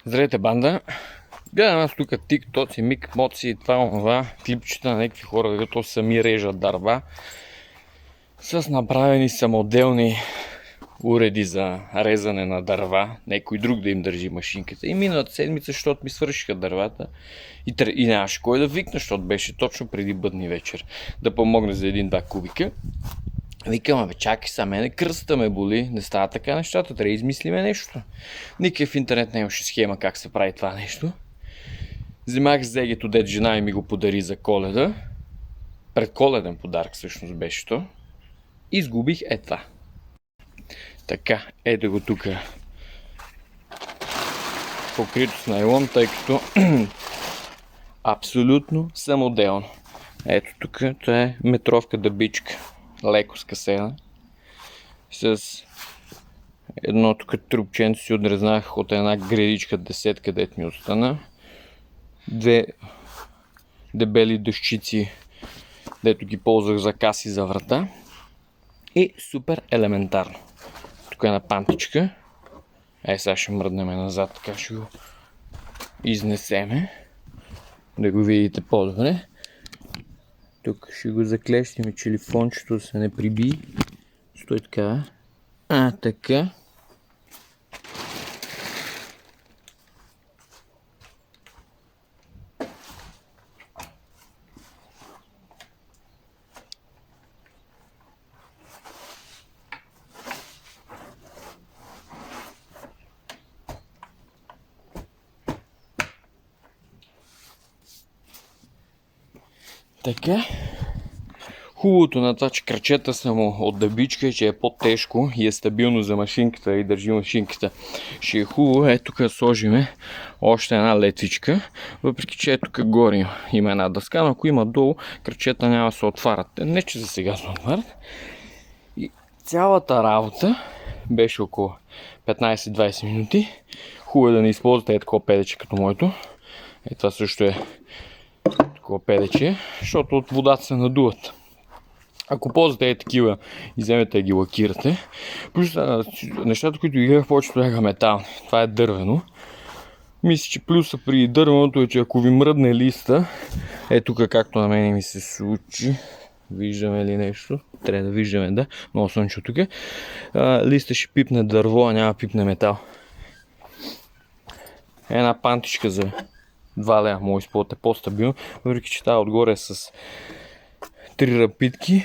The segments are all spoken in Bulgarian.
Здравейте, банда! Гледам аз тук тиктоци, мик-моци, това, клипчета на някакви хора, които сами режат дърва с направени самоделни уреди за резане на дърва, някой друг да им държи машинката. И миналата седмица, защото ми свършиха дървата и нямаше кой да викна, защото беше точно преди бъдни вечер да помогне за 1-2 кубика. Викам, абе, чакай са, мене кръста ме боли, не става така нещата, трябва да измислиме нещо. Никъде в интернет нямаше схема как се прави това нещо. Взимах зегето, дет жена ми го подари за Коледа. Предколеден подарък всъщност беше то. Изгубих това. Така, ето го тук. Покрито с найлон, тъй като абсолютно самоделно. Ето тук, това е метровка дъбичка. Леко скъсена. С едно тук трупченце си отрезнах от една гредичка десетка, дет ми остана. Две дебели дъщици, дето ги ползвах за каси за врата. И супер елементарно. Тук е една пантичка. Сега ще мръднем назад, така ще го изнесеме. Да го видите по-добре. Тук ще го заклещим, че телефончето да се не приби. Стой така. Така. Така. Хубавото на това, че крачета са му от дъбичка, че е по-тежко и е стабилно за машинката и държи машинката. Ще е хубаво, ето тук сложиме още една летвичка, въпреки че тук горе има една дъска, но ако има долу, крачета няма да се отварят. Не, че за сега се отварят. И цялата работа беше около 15-20 минути. Хубаво е да не използвате такова педече като моето. Това също е такова педече, защото от водата се надуват. Ако ползвате такива и вземете да ги лакирате, плюс нещата, които играх, повечето бяха метални. Това е дървено. Мисля, че плюса при дървеното е, че ако ви мръдне листа, тук както на мен ми се случи, виждаме ли нещо? Трябва да виждаме, да. Много слънчево тук. Листа ще пипне дърво, а няма пипне метал. Една пантичка за 2 лева, може да използвате по-стабилно, въпреки че тази отгоре е с 3 рапитки.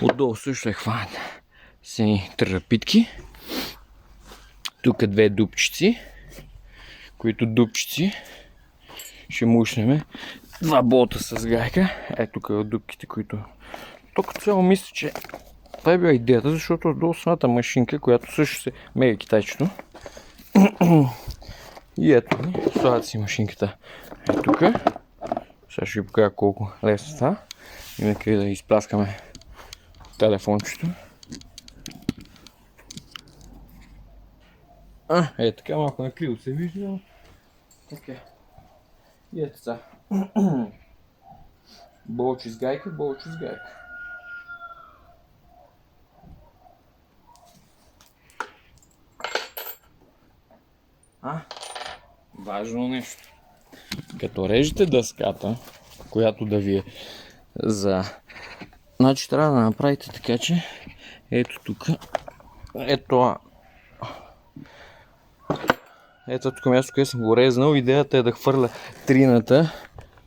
Отдолу също е хванат с 3 рапитки. Тук 2 дупчици, които дупчици ще мушнем 2 болта с гайка. Тук е дупките, които... Тук цяло мисля, че това е била идеята, защото отдолу самата машинка, която също се мега китайчето. И ето ни, слагат си машинката тук. Сега ще ви покажа колко лесно става. И нека да изпляскаме телефончето. Така малко накриво се вижда. Така. И ето сега. Болчи с гайка, болчи с гайка. Важно нещо. Като режете дъската, която да ви е за... Значи трябва да направите така, че ето тук, ето тук място, където съм го резнал. Идеята е да хвърля трината,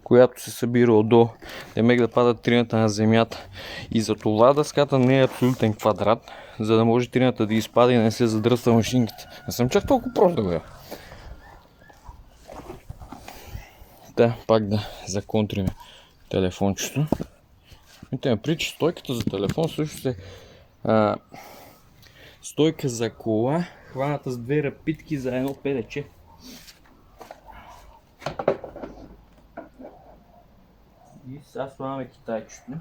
която се събира отдолу. Да пада трината на земята. И за това дъската не е абсолютен квадрат, за да може трината да изпада и да не се задръства машинката. Не съм чак толкова прост да го е. Да, пак да законтриме телефончето. Те при, че стойката за телефон също е стойка за кола, хваната с 2 рапитки за едно педече. И сега слагаме китайчето.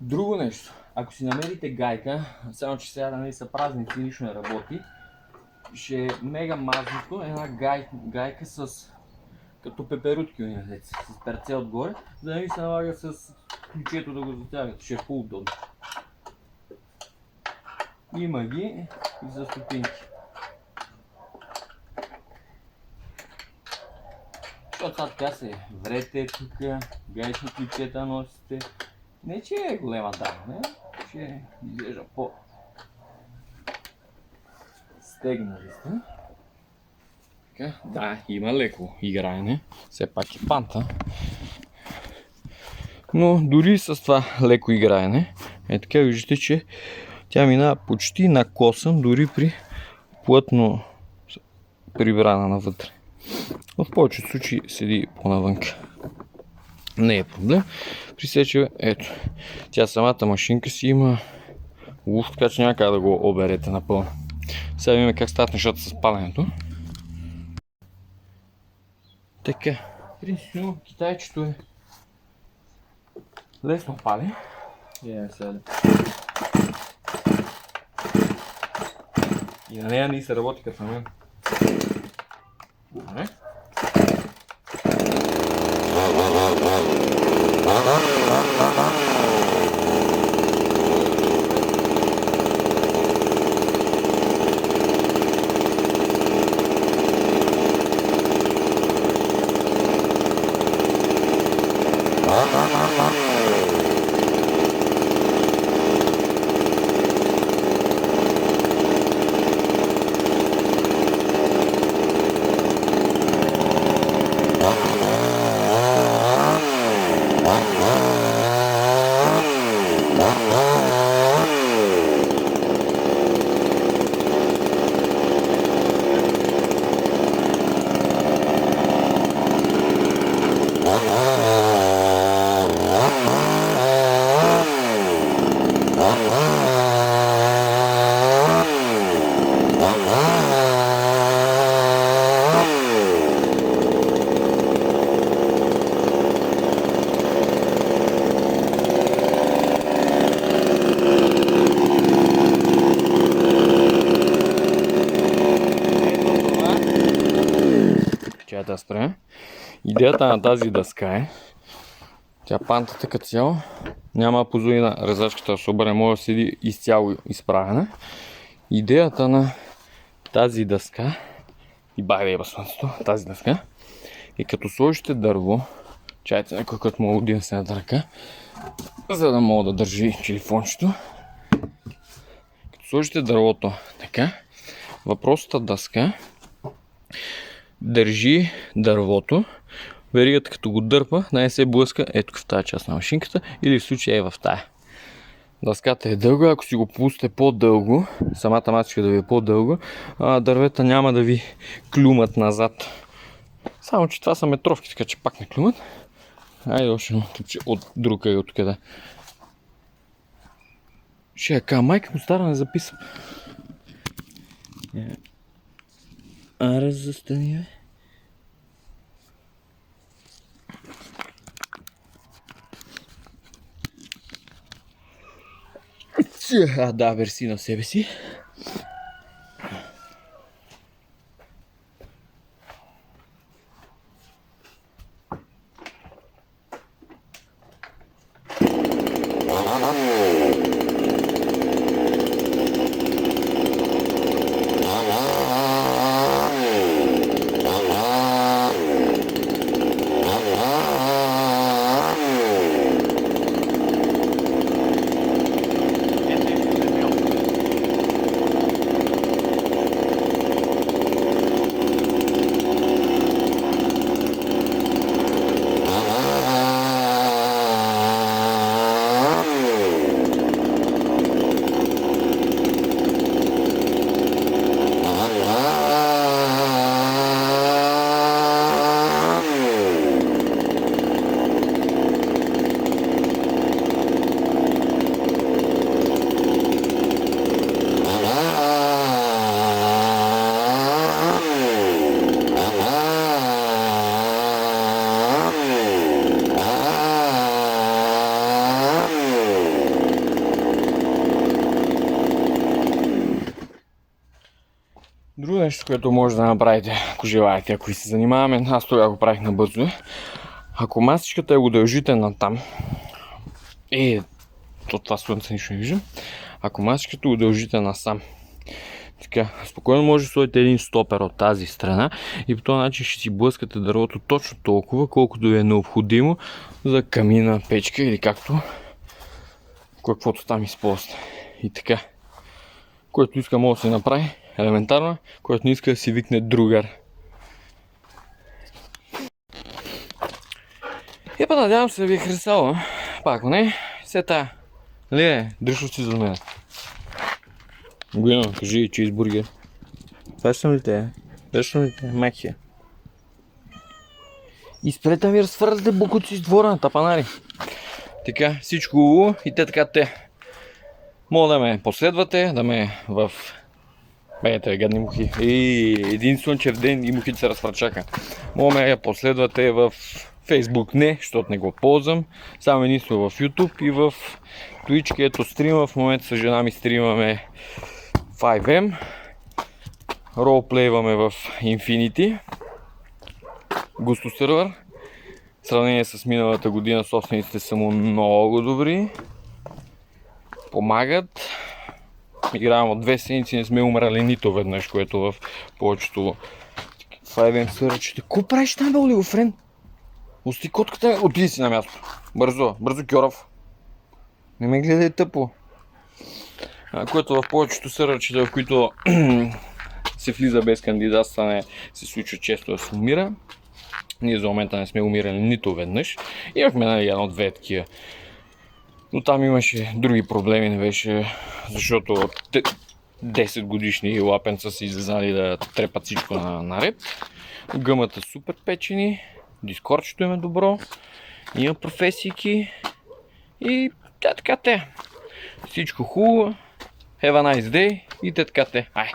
Друго нещо. Ако си намерите гайка, само че сега нали са празници, нищо не работи, ще е мега мазнато една гайка с като пеперутки университет, с перце отгоре, за да не ви се налага с ключето да го затягате, ще е по-удобно. Има ги и за стотинки. Защото сега така се врете тук, гаечни ключета носите. Не че е голема дама, не? Ще изглежда по стегнали сте. Така, да, има леко играене, все пак е панта. Но дори с това леко играене, така виждате, че тя минава почти на косъм, дори при плътно прибрана навътре. В повечето случаи седи по-навънка. Не е проблем. Присече, ето, тя самата машинка си има луфт, така че няма как да го оберете напълно. Сега видим как стават нещата с паленето. Така, принципно китайчето е лесно пали. И на нея не се работи като на мен. Добре. Да спре. Идеята на тази дъска е, тя пантата като цяло няма да позволи на резачката да се обърне, може да седи изцяло изправена. Идеята на тази дъска, и баве тази дъска, е като сложите дърво, чайте някой като мога да се ръка, за да мога да държи телефончето. Като сложите дървото така, въпросната дъска държи дървото, веригата като го дърпа, не се блъска ето в тази част на машинката или в случая е в тая. Дъската е дълга, ако си го пусте по-дълго, самата масичка да ви е по-дълга, дървета няма да ви клюмат назад. Само че това са метровки, така че пак не клюмат. Айде още от друга и от къде. Ще я кажа, майка му стара не записва. Аре, застани, бе. Да, верси на себе си. което може да направите, ако желаете, ако ви се занимаваме. Аз тогава го правих набързо. Ако масичката я го дължите натам, от това слънце нищо не виждам. Ако масичката го дължите насам, така, спокойно може да сложите един стопер от тази страна и по този начин ще си блъскате дървото точно толкова, колкото е необходимо за камина, печка или каквото там използвате. И така, който иска може да се направи елементарно, който не иска да си викне другар. Надявам се да ви е харесало. Пак не, сета. Нали дръжко си за мен. Гуино, кажи чизбургер. Сващам ли те? Сващам ли те? Махия. И спрете ми разфърляте букуци с двора на тапанари. Така, всичко хубаво и те. Мога да ме последвате, да ме в... Бегате, гадни мухи. Един слънчев ден и мухите се разфрачака. Мога да ме последвате в Facebook не, защото не го ползвам. Само единствено в YouTube и в Twitch, където стрима. В момента с жена ми стримаме 5M. Ролплейваме в Infinity. Густо сервер. В сравнение с миналата година собствениците са му много добри. Помагат. Играем от 2 седмици, не сме умрали нито веднъж, което в повечето 5M сърчите. Ко правиш там, бе, олигофрен? Усти котката, отиди си на място. Бързо, Кьоров. Не ме гледай тъпо. Което в повечето сърчета, в които се влиза без кандидатстване, се случва често да се умира. Ние за момента не сме умирали нито веднъж. Имахме едно-две такива. Но там имаше други проблеми, не беше, защото 10 годишни лапенца са излезнали да трепат всичко наред. Гъмата супер печени, дискордчето им е добро, има професийки и така те. Всичко хубаво, have a nice day и така те. Ай!